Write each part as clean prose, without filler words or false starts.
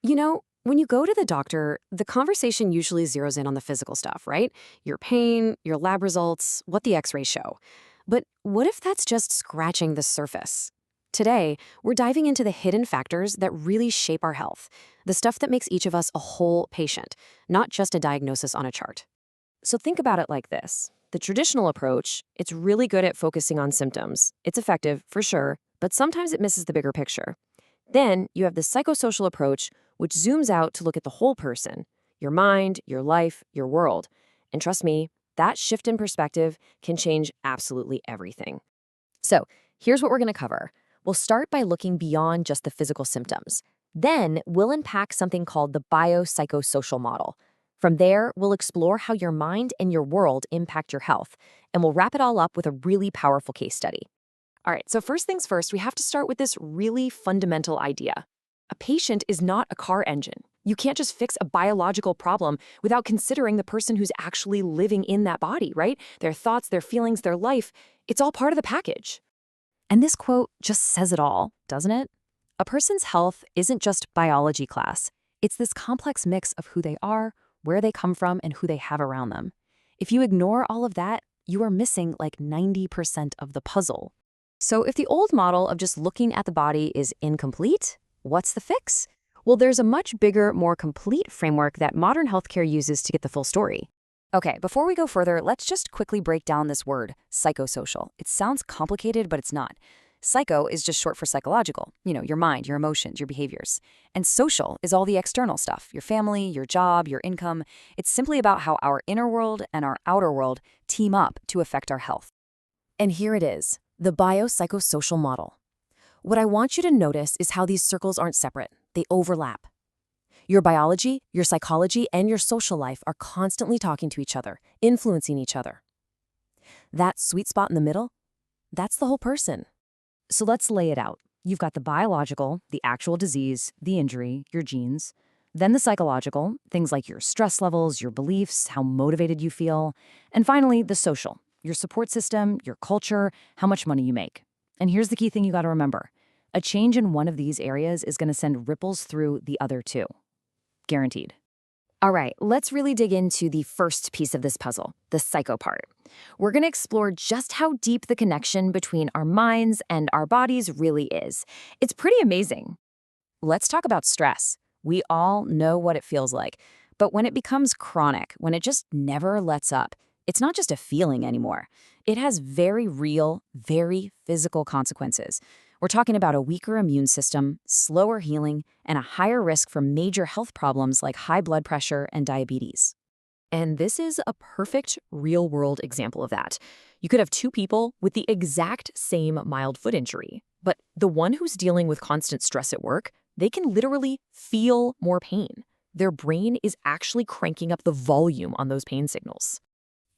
When you go to the doctor, the conversation usually zeroes in on the physical stuff, right? Your pain, your lab results, what the x rays show. But what if that's just scratching the surface? Today, we're diving into the hidden factors that really shape our health, the stuff that makes each of us a whole patient, not just a diagnosis on a chart. So think about it like this. The traditional approach, it's really good at focusing on symptoms. It's effective, for sure, but sometimes it misses the bigger picture. Then you have the psychosocial approach, which zooms out to look at the whole person, your mind, your life, your world. And trust me, that shift in perspective can change absolutely everything. So here's what we're going to cover. We'll start by looking beyond just the physical symptoms. Then we'll unpack something called the biopsychosocial model. From there, we'll explore how your mind and your world impact your health, and we'll wrap it all up with a really powerful case study. All right, so first things first, we have to start with this really fundamental idea. A patient is not a car engine. You can't just fix a biological problem without considering the person who's actually living in that body, right? Their thoughts, their feelings, their life, it's all part of the package. And this quote just says it all, doesn't it? A person's health isn't just biology class. It's this complex mix of who they are, where they come from, and who they have around them. If you ignore all of that, you are missing like 90% of the puzzle. So if the old model of just looking at the body is incomplete, what's the fix? Well, there's a much bigger, more complete framework that modern healthcare uses to get the full story. Okay, before we go further, let's just quickly break down this word, psychosocial. It sounds complicated, but it's not. Psycho is just short for psychological, your mind, your emotions, your behaviors. And social is all the external stuff, your family, your job, your income. It's simply about how our inner world and our outer world team up to affect our health. And here it is, the biopsychosocial model. What I want you to notice is how these circles aren't separate. They overlap. Your biology, your psychology, and your social life are constantly talking to each other, influencing each other. That sweet spot in the middle, that's the whole person. So let's lay it out. You've got the biological, the actual disease, the injury, your genes. Then the psychological, things like your stress levels, your beliefs, how motivated you feel. And finally, the social, your support system, your culture, how much money you make. And here's the key thing you got to remember. A change in one of these areas is going to send ripples through the other two. Guaranteed. All right, let's really dig into the first piece of this puzzle, the psycho part. We're going to explore just how deep the connection between our minds and our bodies really is. It's pretty amazing. Let's talk about stress. We all know what it feels like. But when it becomes chronic, when it just never lets up, it's not just a feeling anymore. It has very real, very physical consequences. We're talking about a weaker immune system, slower healing, and a higher risk for major health problems like high blood pressure and diabetes. And this is a perfect real-world example of that. You could have two people with the exact same mild foot injury, but the one who's dealing with constant stress at work, they can literally feel more pain. Their brain is actually cranking up the volume on those pain signals.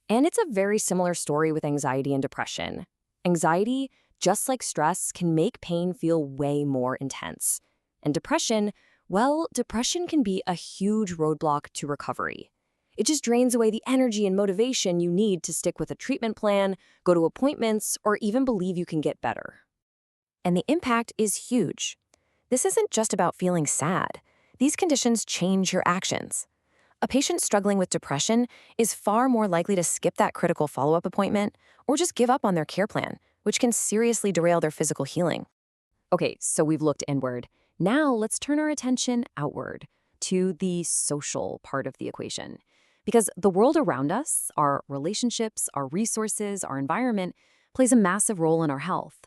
And it's a very similar story with anxiety and depression. Anxiety, just like stress, can make pain feel way more intense. And depression, well, depression can be a huge roadblock to recovery. It just drains away the energy and motivation you need to stick with a treatment plan, go to appointments, or even believe you can get better. And the impact is huge. This isn't just about feeling sad. These conditions change your actions. A patient struggling with depression is far more likely to skip that critical follow-up appointment or just give up on their care plan, which can seriously derail their physical healing. Okay, so we've looked inward. Now let's turn our attention outward to the social part of the equation. Because the world around us, our relationships, our resources, our environment, plays a massive role in our health.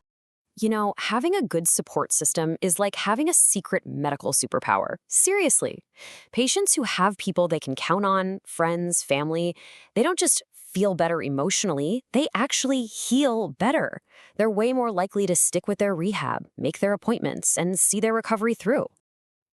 Having a good support system is like having a secret medical superpower. Seriously. Patients who have people they can count on, friends, family, they don't just feel better emotionally, they actually heal better. They're way more likely to stick with their rehab, make their appointments, and see their recovery through.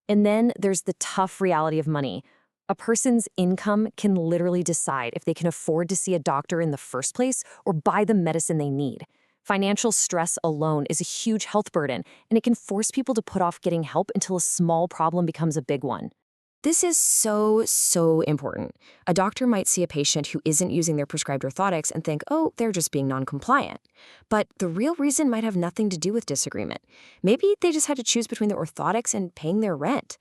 And then there's the tough reality of money. A person's income can literally decide if they can afford to see a doctor in the first place or buy the medicine they need. Financial stress alone is a huge health burden, and it can force people to put off getting help until a small problem becomes a big one. This is so important. A doctor might see a patient who isn't using their prescribed orthotics and think, oh, they're just being non-compliant. But the real reason might have nothing to do with disagreement. Maybe they just had to choose between the orthotics and paying their rent.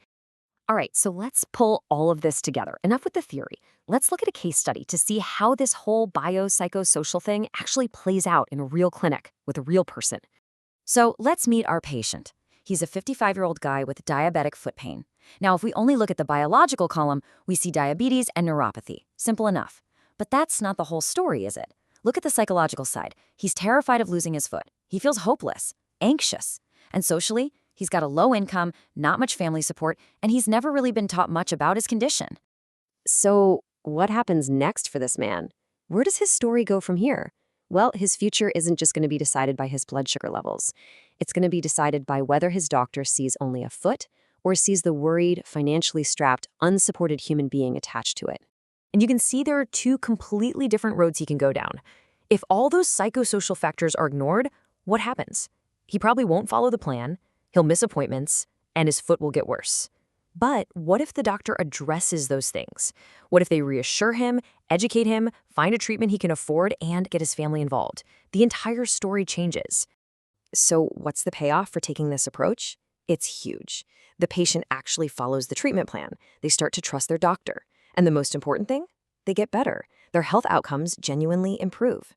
All right, so let's pull all of this together. Enough with the theory. Let's look at a case study to see how this whole biopsychosocial thing actually plays out in a real clinic with a real person. So let's meet our patient. He's a 55-year-old guy with diabetic foot pain. Now, if we only look at the biological column, we see diabetes and neuropathy. Simple enough. But that's not the whole story, is it? Look at the psychological side. He's terrified of losing his foot. He feels hopeless, anxious. And socially, he's got a low income, not much family support, and he's never really been taught much about his condition. So, what happens next for this man? Where does his story go from here? Well, his future isn't just going to be decided by his blood sugar levels. It's going to be decided by whether his doctor sees only a foot or sees the worried, financially strapped, unsupported human being attached to it. And you can see there are two completely different roads he can go down. If all those psychosocial factors are ignored, what happens? He probably won't follow the plan, he'll miss appointments, and his foot will get worse. But what if the doctor addresses those things? What if they reassure him, educate him, find a treatment he can afford, and get his family involved? The entire story changes. So what's the payoff for taking this approach? It's huge. The patient actually follows the treatment plan. They start to trust their doctor. And the most important thing? They get better. Their health outcomes genuinely improve.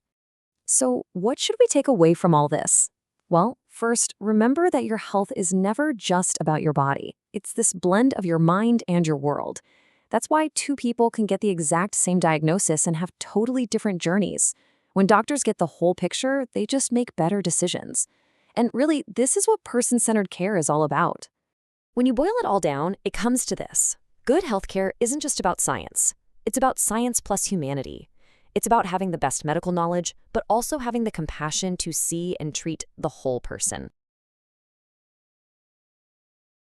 So what should we take away from all this? Well, first, remember that your health is never just about your body. It's this blend of your mind and your world. That's why two people can get the exact same diagnosis and have totally different journeys. When doctors get the whole picture, they just make better decisions. And really, this is what person-centered care is all about. When you boil it all down, it comes to this. Good healthcare isn't just about science. It's about science plus humanity. It's about having the best medical knowledge, but also having the compassion to see and treat the whole person.